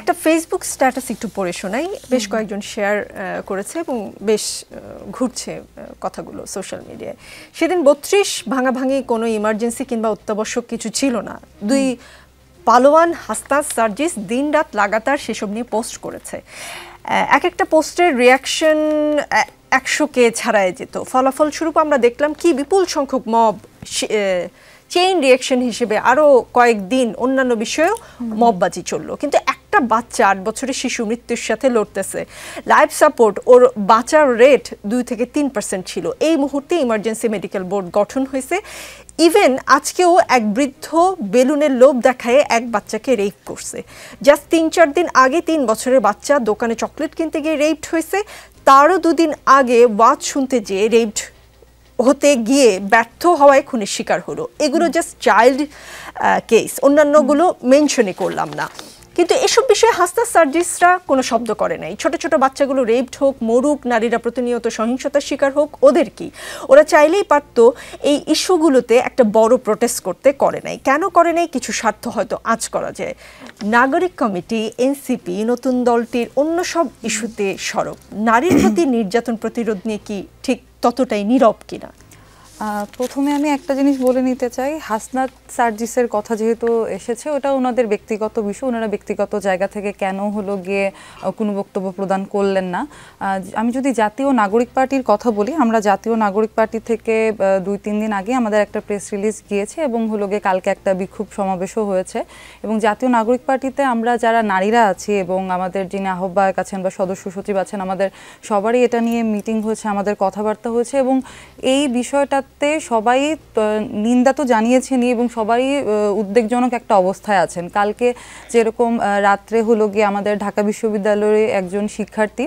একটা Facebook status একটু পড়ে শোনাই, বেশ কয়েকজন শেয়ার করেছে এবং বেশ ঘুরছে কথাগুলো সোশ্যাল মিডিয়ায়। সেদিন 32 ভাঙাভাঙি কোনো ইমার্জেন্সি কিংবা অত্যাবশ্যক কিছু ছিল না। দুই পালোয়ান হাসনাত সার্জিস দিন রাত লাগাতার সেসব নিয়ে পোস্ট করেছে। এক একটা পোস্টের রিয়াকশন 100K ছাড়াই যেত। ফলাফল স্বরূপ আমরা দেখলাম কি বিপুল সংখ্যক মব চেইন রিয়াকশন হিসেবে আরও কয়েকদিন অন্যান্য বিষয়েও মববাজি চললো। কিন্তু একটা বাচ্চা 8 বছরের শিশু মৃত্যুর সাথে লড়তেছে, লাইফ সাপোর্ট ওর বাঁচার রেট 2 থেকে 3% ছিল। এই মুহূর্তে ইমার্জেন্সি মেডিকেল বোর্ড গঠন হয়েছে। ইভেন আজকেও এক বৃদ্ধ বেলুনের লোভ দেখায় এক বাচ্চাকে রেপ করছে। জাস্ট 3-4 দিন আগে 3 বছরের বাচ্চা দোকানে চকলেট কিনতে গিয়ে রেপড হয়েছে। তারও 2 দিন আগে ওয়াজ শুনতে যেয়ে রেপড হতে গিয়ে ব্যর্থ হওয়ায় খুনের শিকার হলো। এগুলো জাস্ট চাইল্ড কেস, অন্যান্যগুলো মেনশনই করলাম না। কিন্তু এসব বিষয়ে হাসনাত সার্জিসরা কোনো শব্দ করে নাই। ছোট ছোট বাচ্চাগুলো রেপড হোক, মরুক, নারীরা প্রতিনিয়ত সহিংসতার শিকার হোক, ওদের কি? ওরা চাইলেই পারতো এই ইস্যুগুলোতে একটা বড় প্রোটেস্ট করতে, করে নাই। কেন করে নাই? কিছু স্বার্থ হয়তো আঁচ করা যায়। নাগরিক কমিটি, এনসিপি, নতুন দলটির অন্য সব ইস্যুতে সরব। নারীর প্রতি নির্যাতন প্রতিরোধ নিয়ে কি ঠিক ততটাই নীরব কিনা? প্রথমে আমি একটা জিনিস বলে নিতে চাই, হাসনাত সার্জিসের কথা যেহেতু এসেছে, ওটা ওনাদের ব্যক্তিগত বিষয়। ওনারা ব্যক্তিগত জায়গা থেকে কেন হলো গিয়ে কোনো বক্তব্য প্রদান করলেন না। আমি যদি জাতীয় নাগরিক পার্টির কথা বলি, আমরা জাতীয় নাগরিক পার্টি থেকে 2-3 দিন আগে আমাদের একটা প্রেস রিলিজ গিয়েছে এবং হলো গিয়ে কালকে একটা বিক্ষোভ সমাবেশও হয়েছে। এবং জাতীয় নাগরিক পার্টিতে আমরা যারা নারীরা আছি এবং আমাদের যিনি আহ্বায়ক আছেন বা সদস্য সচিব আছেন, আমাদের সবারই এটা নিয়ে মিটিং হয়েছে, আমাদের কথাবার্তা হয়েছে এবং এই বিষয়টা সবাই নিন্দা তো জানিয়েছেনই এবং সবাই উদ্বেগজনক একটা অবস্থায় আছেন। কালকে যেরকম রাত্রে হলো গিয়ে আমাদের ঢাকা বিশ্ববিদ্যালয়ের একজন শিক্ষার্থী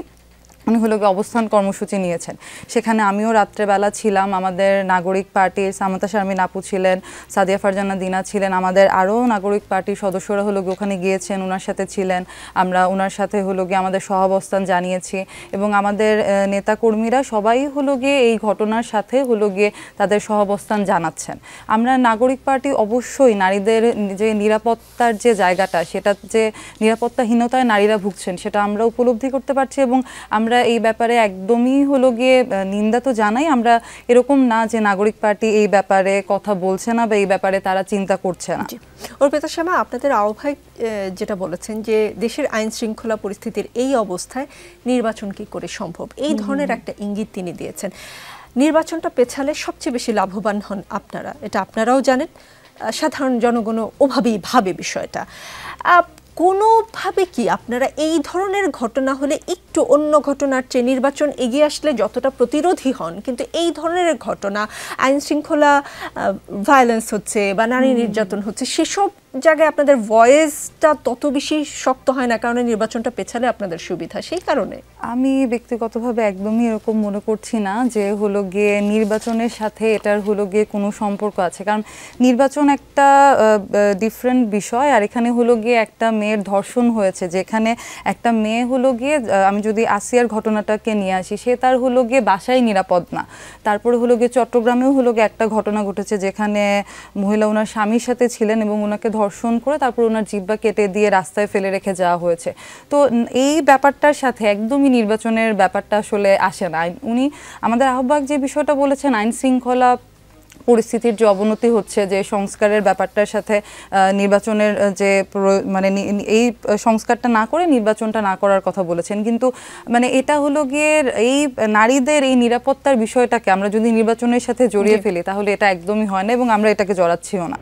উনি হলো গিয়ে অবস্থান কর্মসূচি নিয়েছেন, সেখানে আমিও রাত্রেবেলা ছিলাম। আমাদের নাগরিক পার্টির সামান্তা শারমিন আপু ছিলেন, সাদিয়া ফারজানা দিনা ছিলেন, আমাদের আরও নাগরিক পার্টির সদস্যরা হলো গিয়ে ওখানে গিয়েছেন, ওনার সাথে ছিলেন। আমরা ওনার সাথে হলো গিয়ে আমাদের সহাবস্থান জানিয়েছি এবং আমাদের নেতাকর্মীরা সবাই হলো গিয়ে এই ঘটনার সাথে হলো গিয়ে তাদের সহাবস্থান জানাচ্ছেন। আমরা নাগরিক পার্টি অবশ্যই নারীদের যে নিরাপত্তার যে জায়গাটা, সেটা যে নিরাপত্তাহীনতায় নারীরা ভুগছেন সেটা আমরা উপলব্ধি করতে পারছি এবং আমরা এই ব্যাপারে একদমই হলো গিয়ে নিন্দা তো জানাই। আমরা এরকম না যে নাগরিক পার্টি এই ব্যাপারে কথা বলছে না বা এই ব্যাপারে তারা চিন্তা করছে না। অর্পিতা শ্যামা, আপনাদের আহ্বায়ক যেটা বলেছেন যে দেশের আইন শৃঙ্খলা পরিস্থিতির এই অবস্থায় নির্বাচন কি করে সম্ভব, এই ধরনের একটা ইঙ্গিত তিনি দিয়েছেন। নির্বাচনটা পেছালে সবচেয়ে বেশি লাভবান হন আপনারা, এটা আপনারাও জানেন, সাধারণ জনগণও ওভাবেই ভাবে বিষয়টা। কোনোভাবে কি আপনারা এই ধরনের ঘটনা হলে একটু অন্য ঘটনার চেয়ে নির্বাচন এগিয়ে আসলে যতটা প্রতিরোধী হন, কিন্তু এই ধরনের ঘটনা আইন শৃঙ্খলা ভায়োলেন্স হচ্ছে বা নারী নির্যাতন হচ্ছে, সেসব জায়গায় আপনাদের ভয়েসটা তত বেশি শক্ত হয় না, কারণ নির্বাচনটা পেছালে আপনাদের সুবিধা, সেই কারণে? আমি ব্যক্তিগতভাবে একদমই এরকম মনে করছি না যে হলো গিয়ে নির্বাচনের সাথে এটার হলো গিয়ে কোনো সম্পর্ক আছে, কারণ নির্বাচন একটা ডিফারেন্ট বিষয়। আর এখানে হলো গিয়ে একটা মেয়ের ধর্ষণ হয়েছে, যেখানে একটা মেয়ে হলো গিয়ে, আমি যদি আসিয়ার ঘটনাটাকে নিয়ে আসি, সে তার হলো গিয়ে বাসায় নিরাপদ না। তারপরে হলো গিয়ে চট্টগ্রামেও হলো গিয়ে একটা ঘটনা ঘটেছে, যেখানে মহিলা ওনার স্বামীর সাথে ছিলেন এবং ওনাকে ধর্ষণ করে তারপর ওনার জিহ্বা কেটে দিয়ে রাস্তায় ফেলে রেখে যাওয়া হয়েছে। তো এই ব্যাপারটার সাথে একদমই নির্বাচনের ব্যাপারটা আসলে আসে না। উনি আমাদের আহ্বায়ক যে বিষয়টা বলেছেন, আইন শৃঙ্খলা পরিস্থিতির যে অবনতি হচ্ছে, যে সংস্কারের ব্যাপারটার সাথে নির্বাচনের যে মানে এই সংস্কারটা না করে নির্বাচনটা না করার কথা বলেছেন, কিন্তু মানে এটা হলো গিয়ে এই নারীদের এই নিরাপত্তার বিষয়টাকে আমরা যদি নির্বাচনের সাথে জড়িয়ে ফেলি তাহলে এটা একদমই হয় না এবং আমরা এটাকে জড়াচ্ছিও না।